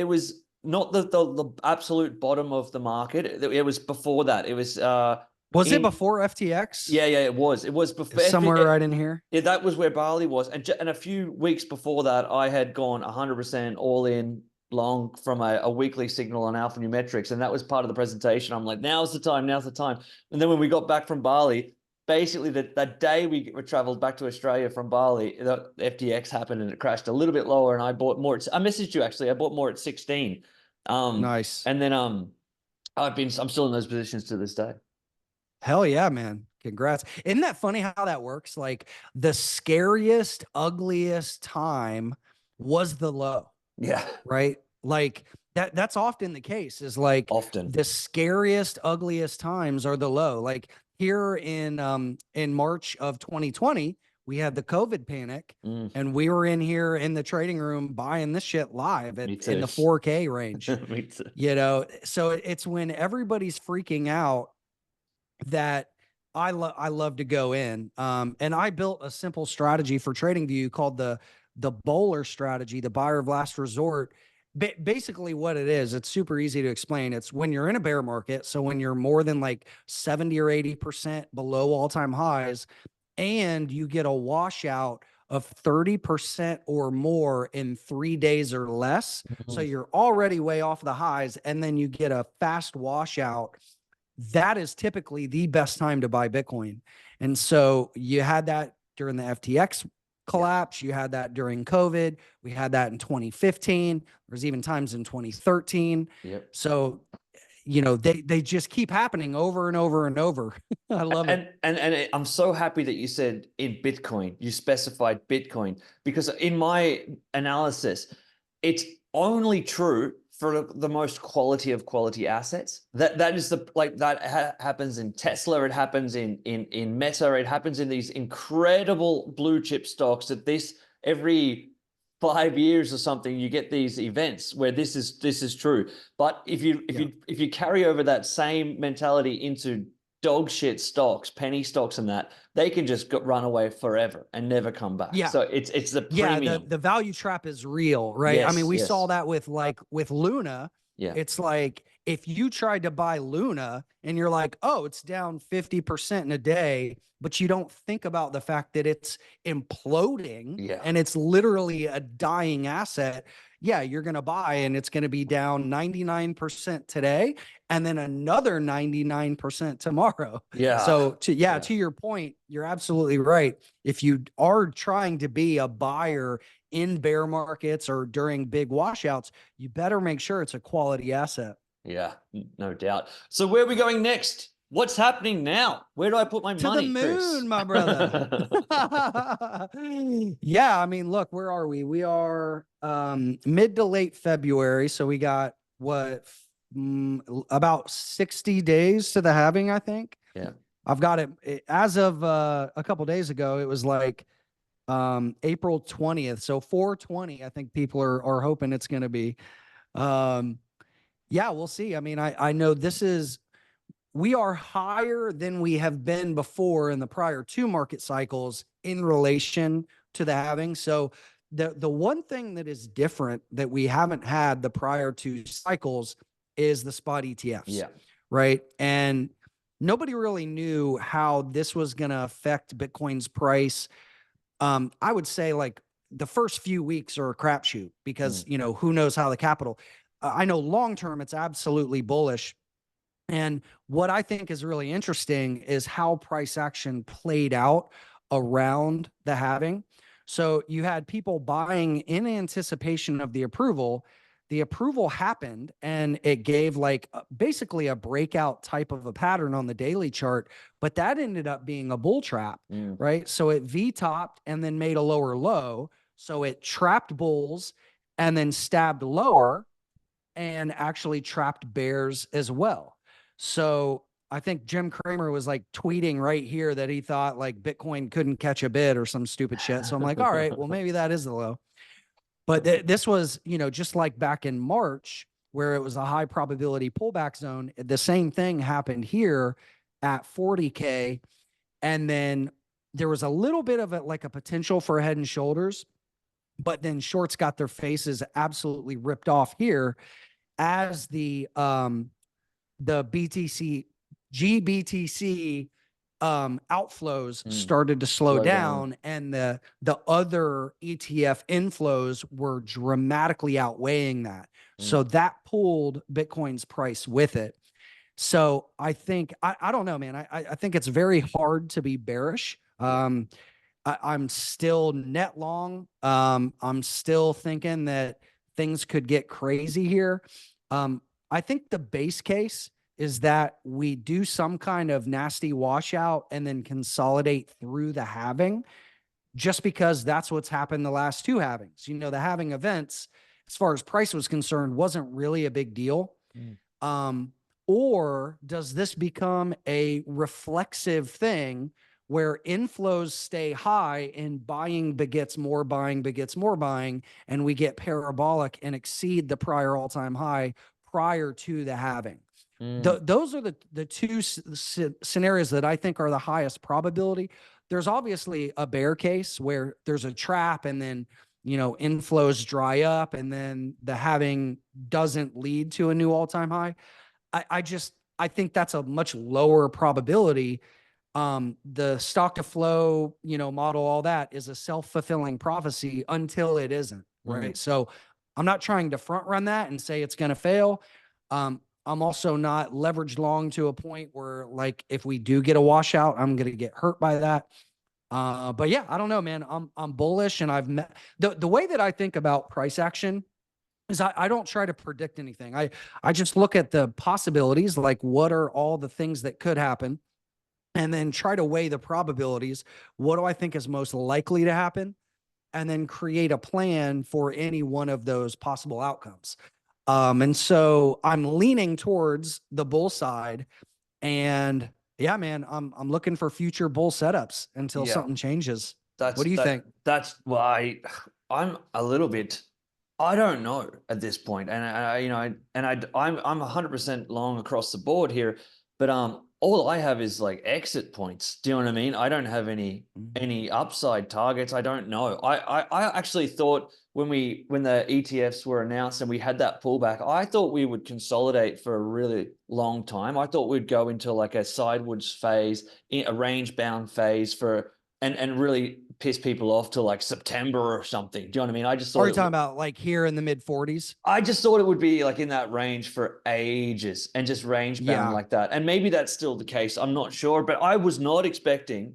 [SPEAKER 2] was not the absolute bottom of the market. It was before that. It was
[SPEAKER 1] Was it before FTX?
[SPEAKER 2] Yeah, it was. It was before
[SPEAKER 1] somewhere right in here.
[SPEAKER 2] Yeah, that was where Bali was, and a few weeks before that, I had gone 100% all in long from a weekly signal on alphanumerics, and that was part of the presentation. I'm like, now's the time, now's the time. And then when we got back from Bali, basically that day we traveled back to Australia from Bali, the FTX happened and it crashed a little bit lower, and I bought more. I messaged you actually. I bought more at 16.
[SPEAKER 1] Nice.
[SPEAKER 2] And then I'm still in those positions to this day.
[SPEAKER 1] Hell yeah, man. Congrats. Isn't that funny how that works? Like the scariest, ugliest time was the low.
[SPEAKER 2] Yeah.
[SPEAKER 1] Right. Like that's often the case, is like
[SPEAKER 2] Often
[SPEAKER 1] the scariest, ugliest times are the low. Like here in March of 2020, we had the COVID panic, and we were in here in the trading room buying this shit live in the 4K range.
[SPEAKER 2] Me too.
[SPEAKER 1] You know, so it's when everybody's freaking out that I love to go in. And I built a simple strategy for TradingView called the bowler strategy, the buyer of last resort. Basically what it is, it's super easy to explain. It's when you're in a bear market. So when you're more than like 70 or 80% below all-time highs, and you get a washout of 30% or more in 3 days or less. So you're already way off the highs, and then you get a fast washout. That is typically the best time to buy Bitcoin. And so you had that during the FTX collapse. You had that during COVID. We had that in 2015. There's even times in 2013.
[SPEAKER 2] Yep.
[SPEAKER 1] So, you know, they just keep happening over and over and over. I love it.
[SPEAKER 2] And I'm so happy that you said in Bitcoin, you specified Bitcoin, because in my analysis, it's only true for the most quality of quality assets. That is happens in Tesla, it happens in Meta, it happens in these incredible blue chip stocks that every 5 years or something, you get these events where this is true. But if you carry over that same mentality into dog shit stocks, penny stocks, and that, they can just run away forever and never come back.
[SPEAKER 1] Yeah.
[SPEAKER 2] So it's the premium.
[SPEAKER 1] The value trap is real, right?
[SPEAKER 2] Yes,
[SPEAKER 1] I mean, we saw that with Luna.
[SPEAKER 2] Yeah.
[SPEAKER 1] It's like if you tried to buy Luna and you're like, oh, it's down 50% in a day, but you don't think about the fact that it's imploding and it's literally a dying asset. Yeah, you're going to buy and it's going to be down 99% today and then another 99% tomorrow.
[SPEAKER 2] Yeah.
[SPEAKER 1] So to your point, you're absolutely right. If you are trying to be a buyer in bear markets or during big washouts, you better make sure it's a quality asset.
[SPEAKER 2] Yeah, no doubt. So where are we going next? What's happening now? Where do I put my money,
[SPEAKER 1] To the moon,
[SPEAKER 2] Chris?
[SPEAKER 1] my brother. Yeah, I mean, look, where are we? We are mid to late February. So we got about 60 days to the halving, I think.
[SPEAKER 2] Yeah.
[SPEAKER 1] I've got it as of a couple days ago. It was like April 20th. So 4/20, I think people are hoping it's going to be. Yeah, we'll see. I mean, I know we are higher than we have been before in the prior 2 market cycles in relation to the halving. So the one thing that is different that we haven't had the prior 2 cycles is the spot ETFs.
[SPEAKER 2] Yeah.
[SPEAKER 1] Right. And nobody really knew how this was going to affect Bitcoin's price. I would say like the first few weeks are a crapshoot because, you know, who knows how the capital, I know long-term it's absolutely bullish. And what I think is really interesting is how price action played out around the halving. So you had people buying in anticipation of the approval. The approval happened and it gave like basically a breakout type of a pattern on the daily chart, but that ended up being a bull trap, right? So it V-topped and then made a lower low. So it trapped bulls and then stabbed lower and actually trapped bears as well. So I think Jim Cramer was like tweeting right here that he thought like Bitcoin couldn't catch a bid or some stupid shit. So I'm like, all right, well, maybe that is the low. But this was, you know, just like back in March where it was a high probability pullback zone. The same thing happened here at 40K. And then there was a little bit of a potential for a head and shoulders, but then shorts got their faces absolutely ripped off here as the BTC GBTC outflows started to slow down, and the other ETF inflows were dramatically outweighing that. So that pulled Bitcoin's price with it. So I think I don't know, man. I think it's very hard to be bearish. I'm still net long. I'm still thinking that things could get crazy here. I think the base case is that we do some kind of nasty washout and then consolidate through the halving, just because that's what's happened the last two halvings. You know, the halving events, as far as price was concerned, wasn't really a big deal. Or does this become a reflexive thing where inflows stay high and buying begets more buying begets more buying, and we get parabolic and exceed the prior all-time high prior to the halving? Those are the two scenarios that I think are the highest probability. There's obviously a bear case where there's a trap and then, you know, inflows dry up and then the halving doesn't lead to a new all-time high. I think that's a much lower probability. The stock to flow, you know, model, all that is a self-fulfilling prophecy until it isn't, right? So I'm not trying to front run that and say it's going to fail. I'm also not leveraged long to a point where, like, if we do get a washout, I'm going to get hurt by that. But yeah, I don't know, man. I'm bullish, and I've met the way that I think about price action is I don't try to predict anything. I just look at the possibilities, like what are all the things that could happen, and then try to weigh the probabilities. What do I think is most likely to happen? And then create a plan for any one of those possible outcomes. And so I'm leaning towards the bull side, and yeah, man, I'm looking for future bull setups until something changes. What do you think?
[SPEAKER 2] That's why I'm a little bit, I don't know at this point. And I'm 100% long across the board here, but all I have is like exit points. Do you know what I mean? I don't have any upside targets. I don't know. I actually thought when the ETFs were announced and we had that pullback, I thought we would consolidate for a really long time. I thought we'd go into like a sideways phase, a range bound phase and really piss people off till like September or something. Do you know what I mean? I just thought.
[SPEAKER 1] Are you talking about like here in the mid 40s?
[SPEAKER 2] I just thought it would be like in that range for ages and just range bound like that. And maybe that's still the case. I'm not sure, but I was not expecting,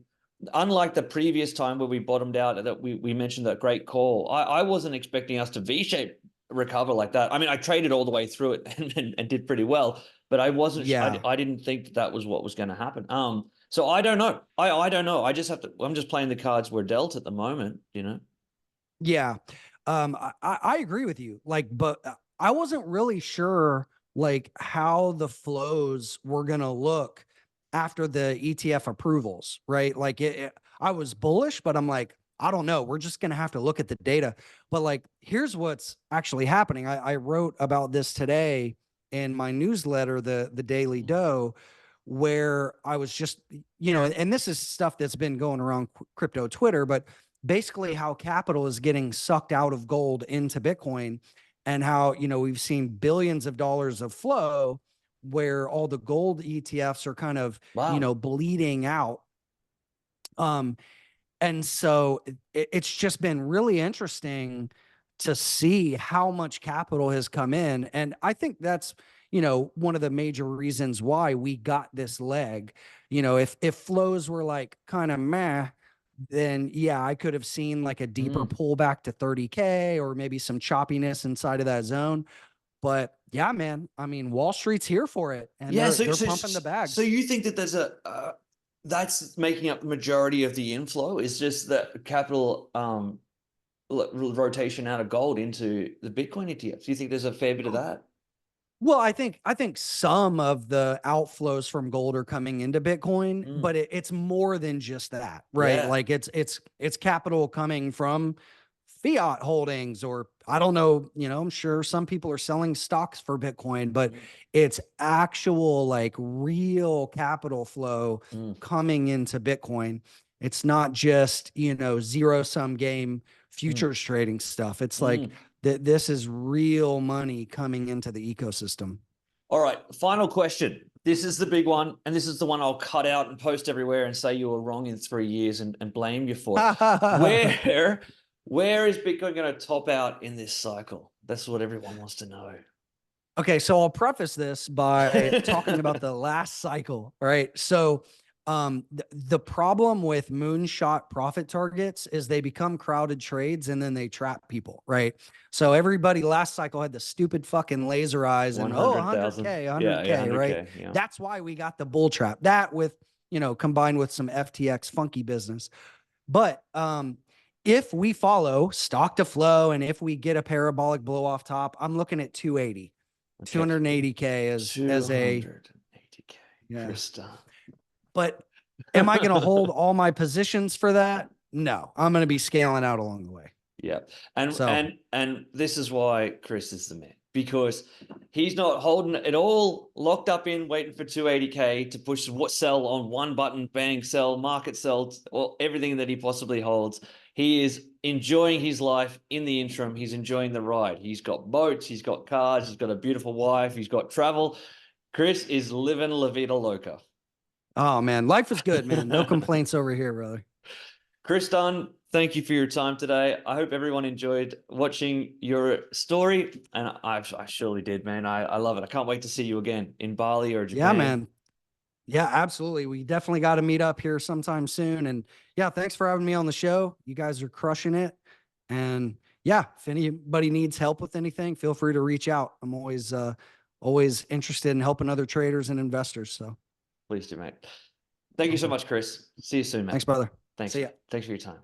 [SPEAKER 2] unlike the previous time where we bottomed out, that we mentioned that great call. I wasn't expecting us to V-shape recover like that. I mean, I traded all the way through it and did pretty well, but I wasn't.
[SPEAKER 1] Yeah.
[SPEAKER 2] I didn't think that was what was going to happen. So I don't know. I don't know. I just have to. I'm just playing the cards we're dealt at the moment. You know.
[SPEAKER 1] Yeah. I agree with you. Like, but I wasn't really sure like how the flows were going to look after the ETF approvals, right? Like I was bullish, but I'm like, I don't know. We're just going to have to look at the data. But like, here's what's actually happening. I wrote about this today in my newsletter, the Daily Doe, where I was just, you know, and this is stuff that's been going around crypto Twitter, but basically how capital is getting sucked out of gold into Bitcoin, and how, you know, we've seen billions of dollars of flow where all the gold ETFs are kind of, you know, bleeding out. And so it's just been really interesting to see how much capital has come in. And I think that's, you know, one of the major reasons why we got this leg. You know, if flows were like kind of meh, then yeah, I could have seen like a deeper pullback to 30K or maybe some choppiness inside of that zone. But yeah, man, I mean, Wall Street's here for it, and they're pumping the bags.
[SPEAKER 2] So you think that there's that's making up the majority of the inflow, is just that capital rotation out of gold into the Bitcoin ETFs? Do you think there's a fair bit of that?
[SPEAKER 1] Well, I think some of the outflows from gold are coming into Bitcoin, but it's more than just that, right?
[SPEAKER 2] Yeah.
[SPEAKER 1] Like it's capital coming from fiat holdings, or I don't know, you know, I'm sure some people are selling stocks for Bitcoin, but it's actual like real capital flow coming into Bitcoin. It's not just, you know, zero sum game futures trading stuff. It's like this is real money coming into the ecosystem.
[SPEAKER 2] All right. Final question. This is the big one, and this is the one I'll cut out and post everywhere and say you were wrong in 3 years and blame you for it. Where is Bitcoin going to top out in this cycle? That's what everyone wants to know.
[SPEAKER 1] Okay, so I'll preface this by talking about the last cycle, right? So the problem with moonshot profit targets is they become crowded trades and then they trap people, right? So everybody last cycle had the stupid fucking laser eyes and 100K, 100K, right?
[SPEAKER 2] Yeah.
[SPEAKER 1] That's why we got the bull trap. That with, combined with some FTX funky business. But if we follow stock to flow and if we get a parabolic blow off top, I'm looking at 280. Okay. 280K as a
[SPEAKER 2] 280K.
[SPEAKER 1] Yeah.
[SPEAKER 2] Krista.
[SPEAKER 1] But am I going to hold all my positions for that? No, I'm going to be scaling out along the way.
[SPEAKER 2] Yeah. And this is why Chris is the man, because he's not holding it all locked up in waiting for 280K to push what sell on one button, bang, sell, market sell, or everything that he possibly holds. He is enjoying his life in the interim. He's enjoying the ride. He's got boats, he's got cars, he's got a beautiful wife, he's got travel. Chris is living La Vida Loca.
[SPEAKER 1] Oh man, life is good, man. No complaints over here, brother.
[SPEAKER 2] Chris Dunn, thank you for your time today. I hope everyone enjoyed watching your story, and I surely did, man. I love it. I can't wait to see you again in Bali or Japan.
[SPEAKER 1] Yeah, man. Yeah, absolutely. We definitely got to meet up here sometime soon. And yeah, thanks for having me on the show. You guys are crushing it. And yeah, if anybody needs help with anything, feel free to reach out. I'm always interested in helping other traders and investors. So
[SPEAKER 2] please do, mate. Thank you so much, Chris. See you soon, man.
[SPEAKER 1] Thanks, brother.
[SPEAKER 2] Thanks.
[SPEAKER 1] See ya.
[SPEAKER 2] Thanks for your time.